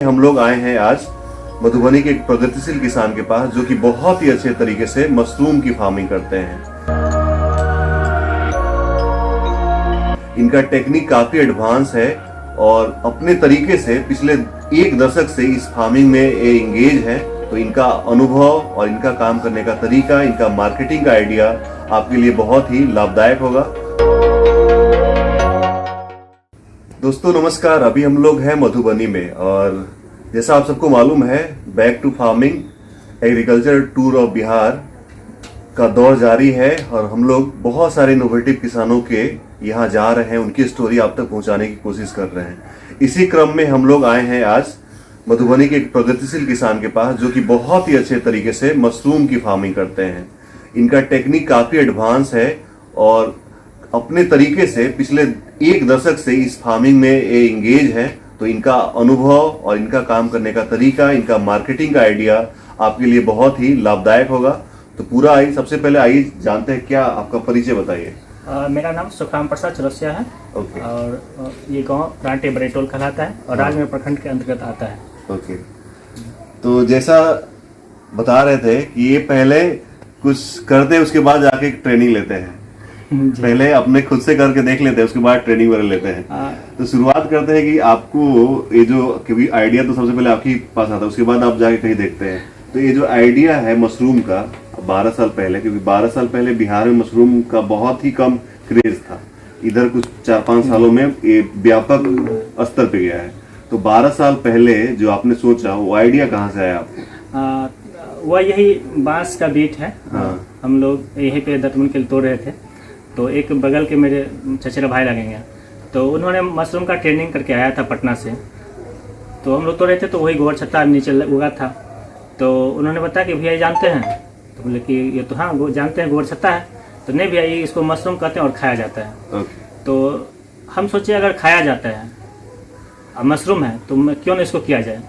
हम लोग आए हैं आज मधुबनी के एक प्रगतिशील किसान के पास जो कि बहुत ही अच्छे तरीके से मशरूम की फार्मिंग करते हैं। इनका टेक्निक काफी एडवांस है और अपने तरीके से पिछले एक दशक से इस फार्मिंग में ये इंगेज है। तो इनका अनुभव और इनका काम करने का तरीका, इनका मार्केटिंग का आइडिया आपके लिए बहुत ही लाभदायक होगा। दोस्तों नमस्कार, अभी हम लोग हैं मधुबनी में और जैसा आप सबको मालूम है back to farming agriculture tour of Bihar का दौर जारी है और हम लोग बहुत सारे इनोवेटिव किसानों के यहाँ जा रहे हैं, उनकी स्टोरी आप तक पहुँचाने की कोशिश कर रहे हैं। इसी क्रम में हम लोग आए हैं आज मधुबनी के एक प्रगतिशील किसान के पास जो कि बहुत ही अच्छे तरीके से मशरूम की फार्मिंग करते हैं। इनका टेक्निक काफ़ी एडवांस है और अपने तरीके से पिछले एक दशक से इस फार्मिंग में ये इंगेज है। तो इनका अनुभव और इनका काम करने का तरीका, इनका मार्केटिंग का आइडिया आपके लिए बहुत ही लाभदायक होगा। तो पूरा आइए, सबसे पहले आइए जानते हैं, क्या आपका परिचय बताइए। मेरा नाम सुखराम प्रसाद चौरसिया है। ओके। और ये गांव रांटे बरेटोल कहलाता है और राजमेर प्रखंड के अंतर्गत आता है। ओके। तो जैसा बता रहे थे कि ये पहले कुछ करते उसके बाद जाके ट्रेनिंग लेते हैं, पहले अपने खुद से करके देख लेते हैं उसके बाद ट्रेनिंग वगैरह लेते हैं। तो शुरुआत करते हैं कि आपको ये जो कभी आइडिया तो सबसे पहले आपके पास आता है, उसके बाद आप जाके कहीं देखते हैं। तो ये जो आइडिया है मशरूम का 12 साल पहले, क्योंकि 12 साल पहले बिहार में मशरूम का बहुत ही कम क्रेज था, इधर कुछ 4-5 सालों में ये व्यापक स्तर पे गया है। तो 12 साल पहले जो आपने सोचा वो आइडिया कहाँ से आया आपको? वह यही बांस का बीट है। हाँ। हम लोग यहीं पे दतमन के लिए तोड़ रहे थे, तो एक बगल के मेरे चचेरा भाई लगेंगे, तो उन्होंने मशरूम का ट्रेनिंग करके आया था पटना से। तो हम लोग तोड़ रहे थे तो वही गोबर छत्ता नीचे उगा था। तो उन्होंने बताया कि भैया ये जानते हैं? तो बोले कि ये तो हाँ जानते हैं, गोबर छत्ता है। तो नहीं भैया, ये इसको मशरूम कहते हैं और खाया जाता है। तो हम सोचे अगर खाया जाता है अब मशरूम है तो क्यों नहीं इसको किया जाए।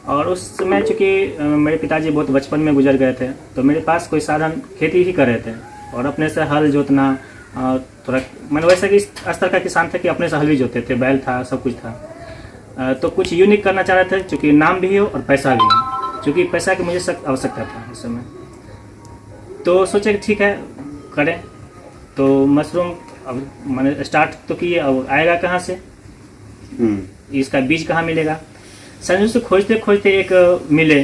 और उस समय चूँकि मेरे पिताजी बहुत बचपन में गुजर गए थे, तो मेरे पास कोई साधन खेती ही कर रहे थे और अपने से हल जोतना थोड़ा मैंने वैसे कि इस स्तर का किसान था कि अपने से हल भी जोते थे, बैल था, सब कुछ था। तो कुछ यूनिक करना चाह रहे थे, चूँकि नाम भी हो और पैसा भी हो, चूँकि पैसा की मुझे सख्त आवश्यकता था उस समय। तो सोचे कि ठीक है करें। तो मशरूम अब मैंने स्टार्ट तो किए, अब आएगा कहाँ से, इसका बीज कहाँ मिलेगा। संयोग से खोजते खोजते एक मिले,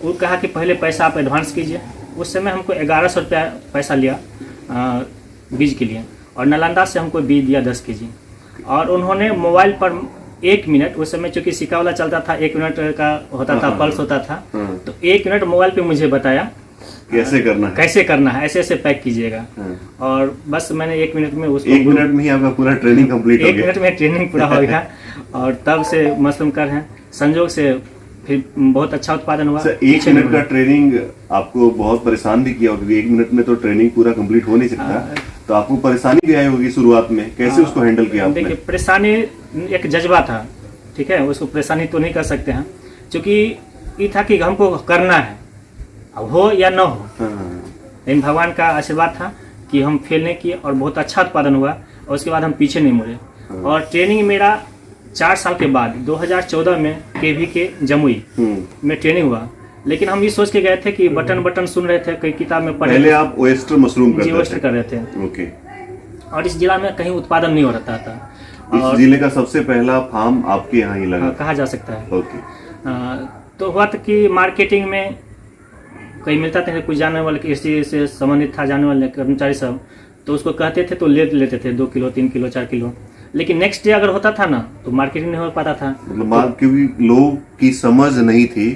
वो कहा कि पहले पैसा आप एडवांस कीजिए। उस समय हमको 1100 रुपया पैसा लिया बीज के लिए, और नालंदा से हमको बीज दिया 10 kg। और उन्होंने मोबाइल पर 1 मिनट, उस समय चूँकि सिक्का वाला चलता था, 1 मिनट का होता था, पल्स होता था, तो 1 मिनट मोबाइल पे मुझे बताया कैसे करना है, ऐसे पैक कीजिएगा। और बस मैंने 1 मिनट में उसको 1 मिनट में ही आपका पूरा ट्रेनिंग कंप्लीट हो गया। 1 मिनट में ट्रेनिंग पूरा हो गया और तब से मशरूम कर हैं। संजोग से फिर बहुत अच्छा उत्पादन हुआ। 1 मिनट का ट्रेनिंग आपको बहुत परेशान भी किया, क्योंकि 1 मिनट में तो ट्रेनिंग पूरा कंप्लीट हो नहीं सकता। तो आपको परेशानी भी आई होगी शुरुआत में, कैसे उसको हैंडल किया आपने? देखिए, परेशानी एक जज्बा था, ठीक है, उसको परेशानी तो नहीं कर सकते हैं, क्योंकि ये था कि हमको करना है, अब हो या न हो। लेकिन भगवान का आशीर्वाद था कि हम फेल नहीं किए और बहुत अच्छा उत्पादन हुआ, और उसके बाद हम पीछे नहीं मुड़े। और ट्रेनिंग मेरा 4 साल के बाद 2014 में केवी के जमुई में ट्रेनिंग हुआ। लेकिन हम ये सोच के गए थे कि बटन सुन रहे थे, कई किताब में पढ़े। पहले आप ओएस्टर मशरूम करते थे? ओएस्टर कर रहे थे। ओके। और इस जिला में कहीं उत्पादन नहीं हो रहा था। इस जिले का सबसे पहला फार्म आपके यहाँ ही लगा? कहा जा सकता है। ओके। तो हुआ था कि मार्केटिंग में कहीं मिलता था, कुछ जानने वाले कृषि से संबंधित था, जानने वाले कर्मचारी सब, तो उसको कहते थे तो ले लेते थे 2 किलो, 3 किलो, 4 किलो। लेकिन नेक्स्ट डे अगर होता था ना तो मार्केटिंग नहीं हो पाता था। मतलब क्योंकि लोग की समझ नहीं थी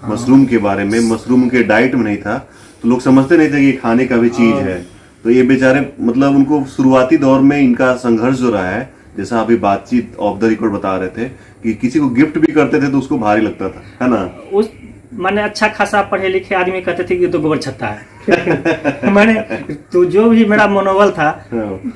मशरूम के बारे में, मशरूम के डाइट में नहीं था, तो लोग समझते नहीं थे कि खाने का भी चीज है। तो ये बेचारे, मतलब उनको शुरुआती दौर में इनका संघर्ष जो रहा है, जैसा अभी बातचीत ऑफ द रिकॉर्ड बता रहे थे कि किसी को गिफ्ट भी करते थे तो उसको भारी लगता था, है ना? उस मैंने अच्छा खासा पढ़े लिखे आदमी कहते थे कि तो गोबर छत्ता है। मैंने तो जो भी मेरा मनोबल था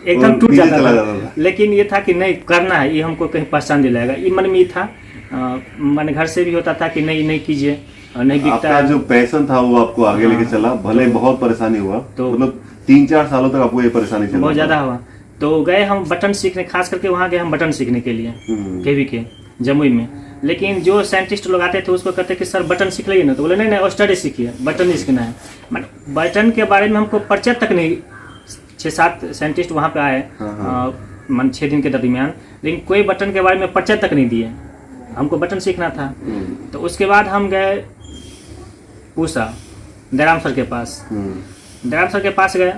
एकदम टूट जाता था। लेकिन ये था कि नहीं करना है, ये हमको कहीं पहचान दिलाएगा, ये मन में था। मैंने घर से भी होता था कि नहीं कीजिए, नहीं बिकता। आपका जो पैशन था वो आपको आगे लेके चला, भले बहुत परेशानी हुआ, तो मतलब 3-4 सालों तक आपको ये परेशानी चली? बहुत ज्यादा हुआ। तो गए हम बटन सीखने, खास करके वहाँ गए हम बटन सीखने के लिए केवी के जमुई में। लेकिन जो साइंटिस्ट लोग आते थे उसको कहते कि सर बटन सीख लीजिए ना, तो बोले नहीं नहीं ऑयस्टर ही सीखिए, बटन नहीं सीखना है। बटन के बारे में हमको परिचय तक नहीं, 6-7 साइंटिस्ट वहाँ पे आए मन 6 दिन के दरमियान, लेकिन कोई बटन के बारे में परिचय तक नहीं दिए, हमको बटन सीखना था। तो उसके बाद हम गए पूसा दयाराम सर के पास, दयाराम सर के पास गए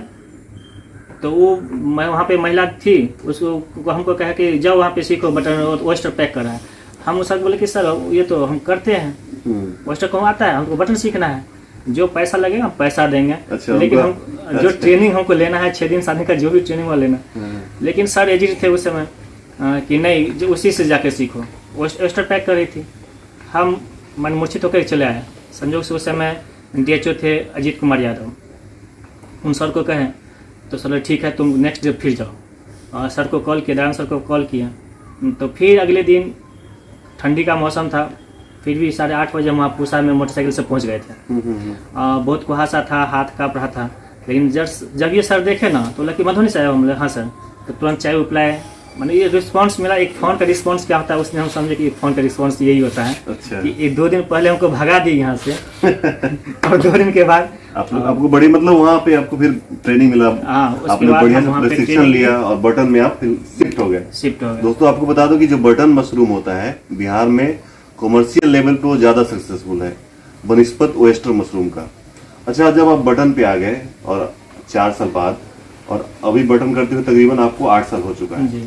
तो वो वहाँ पे महिला थी, उसको हमको कहा कि जाओ वहाँ पे सीखो बटन, ऑयस्टर पैक कर रहा है। हम उस बोले कि सर ये तो हम करते हैं, ऑयस्टर को आता है, हमको बटन सीखना है, जो पैसा लगेगा हम पैसा देंगे। अच्छा, लेकिन हम जो ट्रेनिंग हमको लेना है 6 दिन 7 दिन का जो भी ट्रेनिंग वाला लेना, लेकिन सर एजिड थे उस समय कि नहीं जो उसी से जाके सीखो। ऑयस्टर पैक कर रही थी, हम मन मूर्छित होकर चले आए। संजोग से उस समय DHO थे अजीत कुमार यादव, उन सर को कहें तो सर ठीक है तुम नेक्स्ट डे फिर जाओ। सर को कॉल किया, दयाराम सर को कॉल किया, तो फिर अगले दिन ठंडी का मौसम था, फिर भी 8:30 बजे हम वहाँ पूसा में मोटरसाइकिल से पहुँच गए थे। बहुत कुहासा था, हाथ काँप रहा था, लेकिन जब ये सर देखे ना तो लगे मधुबनी से आए, हम हाँ सर, तो तुरंत चाय उपलाए। मैंने ये रिस्पांस मिला, एक फ़ोन का रिस्पांस क्या होता है उसने हम समझे कि एक फ़ोन का रिस्पांस यही होता है। अच्छा। कि 1-2 दिन पहले हमको भगा दी यहाँ से और 2 दिन के बाद आपको बड़ी मतलब वहाँ पे आपको फिर ट्रेनिंग मिला, उसके आपने बाद बढ़िया हम वहाँ से पे प्रशिक्षण ट्रेनिंग लिया और बटन में आप फिर शिफ्ट हो गए। दोस्तों आपको बता दो कि जो बटन मशरूम होता है बिहार में कॉमर्शियल लेवल पे वो ज्यादा सक्सेसफुल है बनिस्पत ऑयस्टर मशरूम का। अच्छा, जब आप बटन पे आ गए और 4 साल बाद, और अभी बटन करते हुए तकरीबन आपको 8 साल हो चुका है,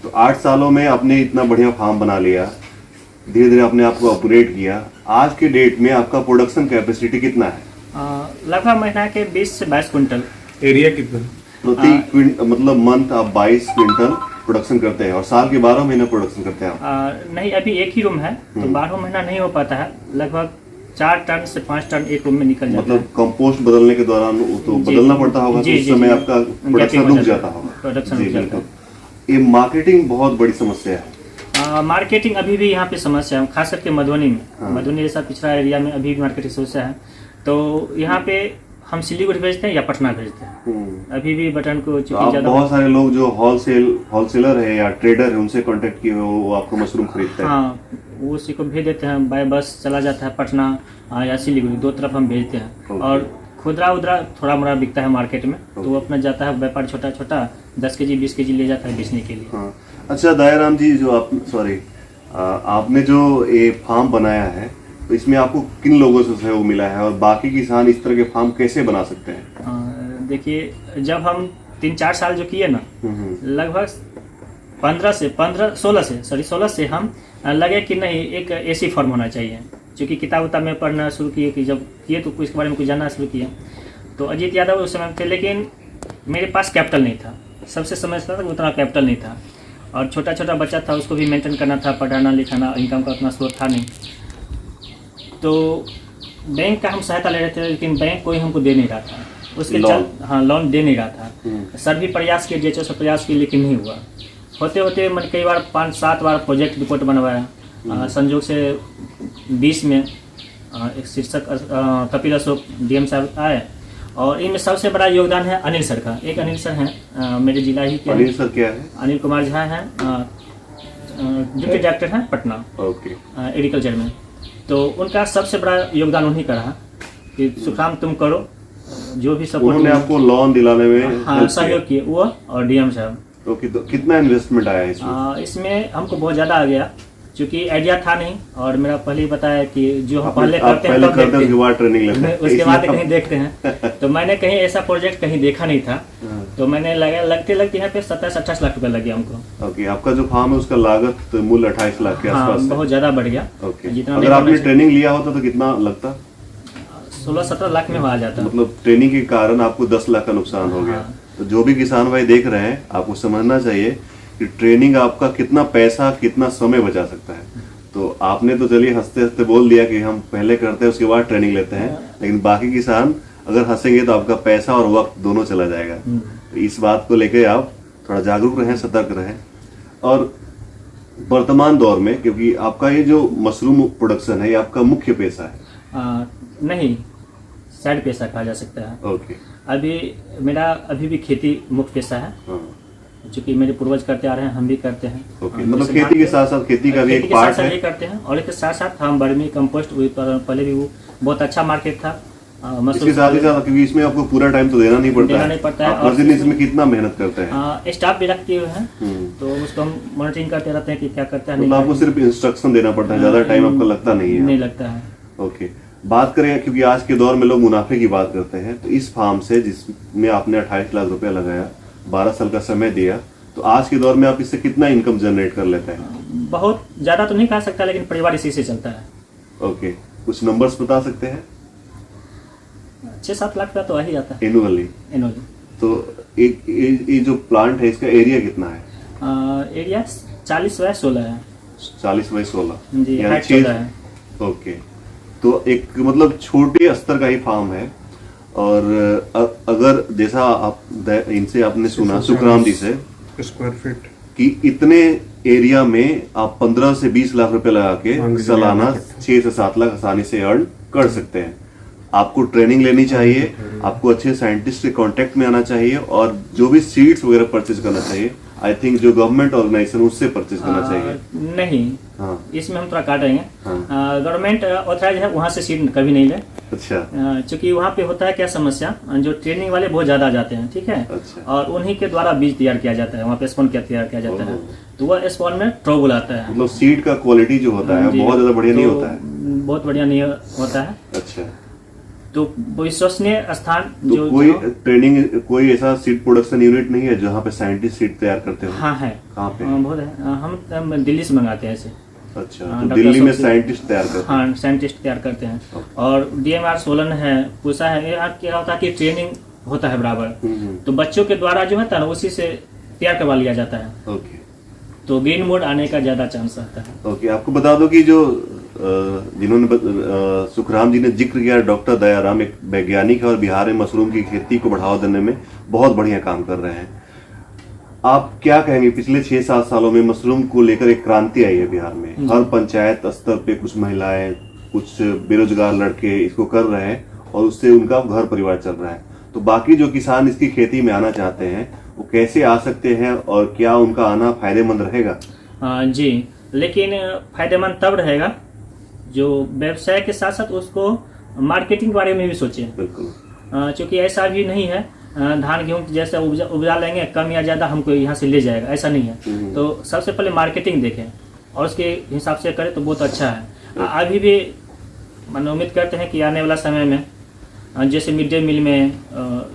तो 8 सालों में आपने इतना बढ़िया फार्म बना लिया, धीरे धीरे अपने आप को अपग्रेड किया। आज के डेट में आपका प्रोडक्शन कैपेसिटी कितना है? लगभग महीना के 20 से 22 क्विंटल। एरिया कितना? प्रति मतलब मंथ आप 22 क्विंटल प्रोडक्शन करते हैं और साल के 12 महीने प्रोडक्शन करते हैं आप? नहीं, अभी एक ही रूम है तो 12 महीना नहीं हो पाता है, लगभग 4 टन से 5 टन एक रूम में निकल जाता मतलब कंपोस्ट बदलने के दौरान तो बदलना पड़ता होगा, तो उस समय आपका प्रोडक्शन रुक जाता होगा। जी बिल्कुल। ये मार्केटिंग बहुत बड़ी समस्या है। मार्केटिंग अभी भी यहाँ पे समस्या है, खास करके मधुबनी में। मधुबनी जैसा पिछड़ा एरिया में अभी भी मार्केटिंग समस्या है। तो यहाँ पे हम सिलीगुड़ी भेजते हैं या पटना भेजते हैं, अभी भी बटन को चूंकि ज्यादा। बहुत सारे लोग जो होलसेलर है या ट्रेडर है उनसे कांटेक्ट किए वो आपको मशरूम खरीदते हैं? हाँ, वो उसी को भेज देते हैं, बाय बस चला जाता है पटना या सिलीगुड़ी, 2 तरफ हम भेजते हैं। और खुदरा उदरा थोड़ा मोड़ा बिकता है मार्केट में, तो वो अपना जाता है व्यापार छोटा छोटा 10 केजी 20 केजी ले जाता है बेचने के लिए। हाँ। अच्छा दयाराम जी, जो आपने जो ये फार्म बनाया है तो इसमें आपको किन लोगों से सहयोग मिला है और बाकी किसान इस तरह के फार्म कैसे बना सकते हैं? देखिए, जब हम 3-4 साल जो किए ना, लगभग 16 से हम लगे कि नहीं एक ऐसी फॉर्म होना चाहिए, क्योंकि किताब उताब में पढ़ना शुरू किए कि जब किए तो इसके बारे में कुछ जानना शुरू किया। तो अजीत यादव उस समय थे, लेकिन मेरे पास कैपिटल नहीं था, सबसे समझता था उतना कैपिटल नहीं था, और छोटा छोटा बच्चा था, उसको भी मेंटेन करना था, पढ़ाना लिखाना, इनकम का उतना स्रोत था नहीं। तो बैंक का हम सहायता ले रहे थे, लेकिन बैंक कोई हमको दे नहीं रहा था, उसके लोन दे नहीं रहा था। सर भी प्रयास किए, DHO से प्रयास किए, लेकिन नहीं हुआ। होते होते मैंने कई बार 5-7 बार प्रोजेक्ट रिपोर्ट बनवाया। संजोग से 20 में एक शीर्षक कपिल अशोक DM साहब आए, और इनमें सबसे बड़ा योगदान है अनिल सर का। एक अनिल सर हैं मेरे जिला ही के। अनिल सर क्या है? अनिल कुमार झा हैं, डिप्टी डायरेक्टर हैं पटना एग्रीकल्चर में। तो उनका सबसे बड़ा योगदान उन्हीं का रहा कि सुखराम तुम करो, जो भी सपोर्ट। उन्होंने आपको लोन दिलाने में सहयोग किए, वो और DM साहब। तो कितना इन्वेस्टमेंट आया इसमें? इसमें हमको बहुत ज़्यादा आ गया, क्योंकि आइडिया था नहीं, और मेरा पहले ही बताया कि जो हम पहले करते हैं उसके बाद ट्रेनिंग लेते हैं, उसके बाद कहीं देखते हैं। तो मैंने कहीं ऐसा प्रोजेक्ट कहीं देखा नहीं था, तो मैंने लगते यहाँ पे 27-28 लाख रुपए लगे हमको। ओके, आपका जो फार्म है उसका लागत मूल्य 28 लाख के आसपास बहुत ज्यादा बढ़ गया। जितना अगर आपने ट्रेनिंग लिया होता तो कितना लगता? 16-17 लाख में आ जाता। मतलब ट्रेनिंग के कारण आपको 10 लाख का नुकसान हो गया। तो जो भी किसान भाई देख रहे हैं, आपको समझना चाहिए कि ट्रेनिंग आपका कितना पैसा कितना समय बचा सकता है। तो आपने तो चलिए हंसते हंसते बोल दिया कि हम पहले करते हैं उसके बाद ट्रेनिंग लेते हैं, लेकिन बाकी किसान अगर हंसेंगे तो आपका पैसा और वक्त दोनों चला जाएगा। तो इस बात को लेकर आप थोड़ा जागरूक रहें, सतर्क रहें। और वर्तमान दौर में, क्योंकि आपका ये जो मशरूम प्रोडक्शन है ये आपका मुख्य पैसा है? नहीं, साइड पैसा कहा जा सकता है। ओके। अभी मेरा भी खेती मुख्य पैसा है। चूँकि मेरे पूर्वज करते आ रहे हैं, हम भी करते हैं। ओके, मतलब खेती के साथ साथ खेती का भी एक पार्ट है। ये करते हैं, और इसके साथ साथ हम वर्मी कंपोस्ट पहले भी वो बहुत अच्छा मार्केट था। इसके साथ ही साथ, क्योंकि इसमें आपको पूरा टाइम तो देना नहीं पड़ता है। और इसमें कितना मेहनत करते हैं? स्टाफ भी रखे हुए हैं, तो उसको हम मॉनिटरिंग करते रहते हैं कि क्या करता है। मतलब आपको सिर्फ इंस्ट्रक्शन देना पड़ता है, ज्यादा टाइम आपका लगता नहीं है? नहीं लगता है। ओके, बात करें, क्योंकि आज के दौर में लोग मुनाफे की बात करते हैं, तो इस फार्म से जिसमें आपने 28 लाख रुपया लगाया, 12 साल का समय दिया, तो आज के दौर में आप इससे कितना इनकम जनरेट कर लेते हैं? बहुत ज्यादा तो नहीं कह सकता, लेकिन परिवार इसी से चलता है। ओके, कुछ नंबर्स बता सकते हैं? 6-7 लाख का तो आ ही जाता है एनुअली। तो एक ये जो प्लांट है, इसका एरिया कितना है? एरिया 40/16 है। 40/16 जी, यानी हाइट 14 है। ओके, तो एक मतलब छोटे स्तर का ही फार्म है। और अगर जैसा आप इनसे आपने सुना, सुखराम जी से, स्क्वायर फीट कि इतने एरिया में आप 15 से 20 लाख रुपए लगा के सालाना 6 से 7 लाख आसानी से अर्न कर सकते हैं। आपको ट्रेनिंग लेनी चाहिए, आपको अच्छे साइंटिस्ट के कांटेक्ट में आना चाहिए, और जो भी सीड्स वगैरह परचेज करना चाहिए, आई थिंक जो गवर्नमेंट ऑर्गेनाइजेशन उससे परचेज करना चाहिए। नहीं, हाँ, इसमें हम थोड़ा काटेंगे। हाँ। गवर्नमेंट ऑथराइज है, वहाँ से सीड कभी नहीं ले। अच्छा, क्योंकि वहाँ पे होता है क्या समस्या, जो ट्रेनिंग वाले बहुत ज्यादा जाते हैं, ठीक है, अच्छा। और उन्हीं के द्वारा बीज तैयार किया जाता है, वहाँ पे स्पॉन तैयार किया जाता है, तो वह स्पॉन में ट्रबल आता है। मतलब सीड का क्वालिटी जो होता है बहुत ज्यादा बढ़िया नहीं होता है। बहुत बढ़िया नहीं होता है। अच्छा, तो विश्वसनीय स्थान तो जो कोई ट्रेनिंग, कोई ऐसा सीड प्रोडक्शन यूनिट नहीं है जहाँ पे साइंटिस्ट सीड तैयार करते हो? हाँ है। कहाँ पे? बहुत है। हम दिल्ली से मंगाते हैं इसे। अच्छा, हाँ, तो डॉक्टर दिल्ली में साहब से- साइंटिस्ट तैयार करते हैं? हाँ, साइंटिस्ट तैयार करते हैं। और DMR सोलन है, पूसा है। यहाँ क्या होता है कि ट्रेनिंग होता है बराबर, तो बच्चों के द्वारा जो होता है ना, उसी से तैयार करवा लिया जाता है, ओके, तो ग्रीन मोड आने का ज्यादा चांस रहता है। ओके। आपको बता दो कि जो जिन्होंने सुखराम जी ने जिक्र किया, डॉक्टर दयाराम एक वैज्ञानिक है और बिहार में मशरूम की खेती को बढ़ावा देने में बहुत बढ़िया काम कर रहे हैं। आप क्या कहेंगे, पिछले 6-7 सालों में मशरूम को लेकर एक क्रांति आई है बिहार में। हर पंचायत स्तर पे कुछ महिलाएं, कुछ बेरोजगार लड़के इसको कर रहे हैं, और उससे उनका घर परिवार चल रहा है। तो बाकी जो किसान इसकी खेती में आना चाहते हैं, वो कैसे आ सकते हैं, और क्या उनका आना फायदेमंद रहेगा? जी, लेकिन फायदेमंद तब रहेगा जो व्यवसाय के साथ साथ उसको मार्केटिंग के बारे में भी सोचे। बिल्कुल, क्योंकि ऐसा भी नहीं है धान गेहूं जैसे उपजा लेंगे, कम या ज्यादा हमको यहाँ से ले जाएगा, ऐसा नहीं है। तो सबसे पहले मार्केटिंग देखें और उसके हिसाब से करें तो बहुत अच्छा है। अभी भी उम्मीद करते हैं कि आने वाला समय में जैसे मिड डे मील में,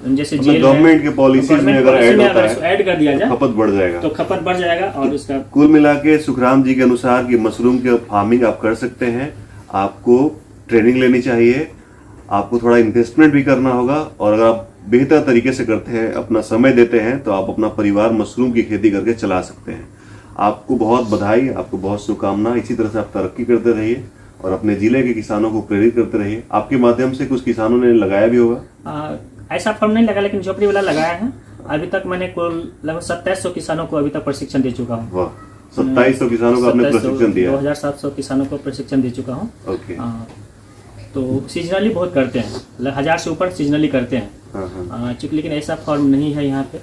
जैसे गवर्नमेंट के पॉलिसीज में अगर ऐड कर दिया जाए, खपत बढ़ जाएगा, तो खपत बढ़ जाएगा। और उसका कुल मिला के सुखराम जी के अनुसार कि मशरूम के फार्मिंग आप कर सकते हैं। आपको ट्रेनिंग लेनी चाहिए, आपको थोड़ा इन्वेस्टमेंट भी करना होगा, और अगर आप बेहतर तरीके से करते हैं, अपना समय देते हैं, तो आप अपना परिवार मशरूम की खेती करके चला सकते हैं। आपको बहुत बधाई, आपको बहुत शुभकामना। इसी तरह से आप तरक्की करते रहिए और अपने जिले के किसानों को प्रेरित करते रहिए। आपके माध्यम से कुछ किसानों ने लगाया भी होगा? ऐसा फॉर्म नहीं लगा, लेकिन झोपड़ी वाला लगाया है। अभी तक मैंने कुल लगभग 2700 किसानों को अभी तक प्रशिक्षण दे चुका हूँ। वाह, 2700 किसानों को आपने प्रशिक्षण दिया? 2700 किसानों को प्रशिक्षण दे चुका हूँ। ओके, तो सीजनली बहुत करते हैं, 1000 से ऊपर सीजनली करते हैं। चूंकि लेकिन ऐसा फॉर्म नहीं है यहाँ पे।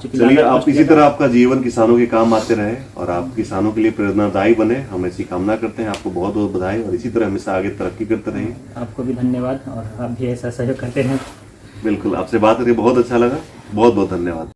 चलिए, आप इसी तरह आपका जीवन किसानों के काम आते रहे और आप किसानों के लिए प्रेरणादायी बने, हम ऐसी कामना करते हैं। आपको बहुत बहुत बधाई, और इसी तरह हमेशा आगे तरक्की करते रहिए। आपको भी धन्यवाद, और आप भी ऐसा सहयोग करते हैं। बिल्कुल, आपसे बात करके बहुत अच्छा लगा। बहुत बहुत धन्यवाद।